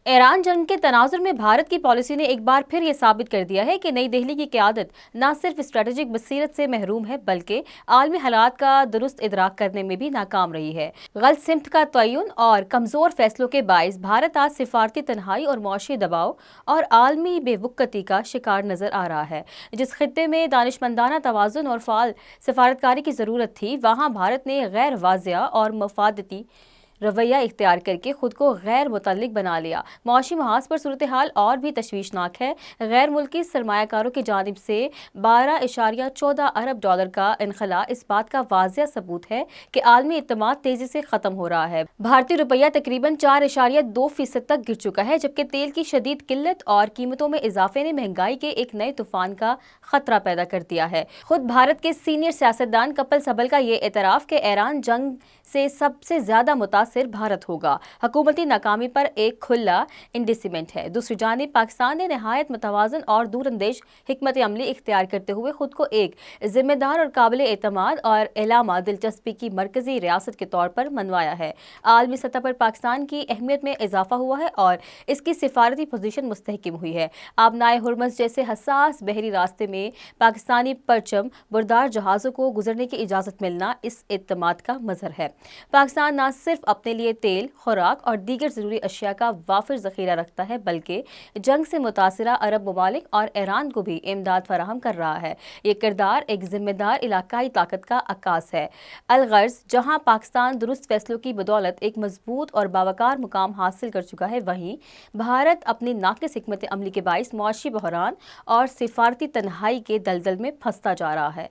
ایران جنگ کے تناظر میں بھارت کی پالیسی نے ایک بار پھر یہ ثابت کر دیا ہے کہ نئی دہلی کی قیادت نہ صرف اسٹریٹجک بصیرت سے محروم ہے بلکہ عالمی حالات کا درست ادراک کرنے میں بھی ناکام رہی ہے۔ غلط سمت کا تعین اور کمزور فیصلوں کے باعث بھارت آج سفارتی تنہائی اور معاشی دباؤ اور عالمی بے وقتی کا شکار نظر آ رہا ہے۔ جس خطے میں دانشمندانہ توازن اور فعال سفارتکاری کی ضرورت تھی، وہاں بھارت نے غیر واضح اور مفاداتی رویہ اختیار کر کے خود کو غیر متعلق بنا لیا۔ معاشی محاذ پر صورتحال اور بھی تشویشناک ہے۔ غیر ملکی سرمایہ کاروں کی جانب سے 12.14 ارب ڈالر کا انخلاء اس بات کا واضح ثبوت ہے کہ عالمی اعتماد تیزی سے ختم ہو رہا ہے۔ بھارتی روپیہ تقریباً 4.2% تک گر چکا ہے، جبکہ تیل کی شدید قلت اور قیمتوں میں اضافے نے مہنگائی کے ایک نئے طوفان کا خطرہ پیدا کر دیا ہے۔ خود بھارت کے سینئر سیاستدان کپل سبل کا یہ اعتراف کہ ایران جنگ سے سب سے زیادہ متاثر بھارت ہوگا، حکومتی ناکامی پر ایک کھلا انڈیسمنٹ ہے۔ دوسری جانب پاکستان نے نہایت متوازن اور دور اندیش حکمت عملی اختیار کرتے ہوئے خود کو ایک ذمہ دار اور قابل اعتماد اور علامہ دلچسپی کی مرکزی ریاست کے طور پر منوایا ہے۔ عالمی سطح پر پاکستان کی اہمیت میں اضافہ ہوا ہے اور اس کی سفارتی پوزیشن مستحکم ہوئی ہے۔ آبنائے ہرمز جیسے حساس بحری راستے میں پاکستانی پرچم بردار جہازوں کو گزرنے کی اجازت ملنا اس اعتماد کا مظہر ہے۔ پاکستان نہ صرف اپنے لیے تیل، خوراک اور دیگر ضروری اشیاء کا وافر ذخیرہ رکھتا ہے بلکہ جنگ سے متاثرہ عرب ممالک اور ایران کو بھی امداد فراہم کر رہا ہے۔ یہ کردار ایک ذمہ دار علاقائی طاقت کا عکاس ہے۔ الغرض جہاں پاکستان درست فیصلوں کی بدولت ایک مضبوط اور باوقار مقام حاصل کر چکا ہے، وہیں بھارت اپنی ناقص حکمت عملی کے باعث معاشی بحران اور سفارتی تنہائی کے دلدل میں پھنستا جا رہا ہے۔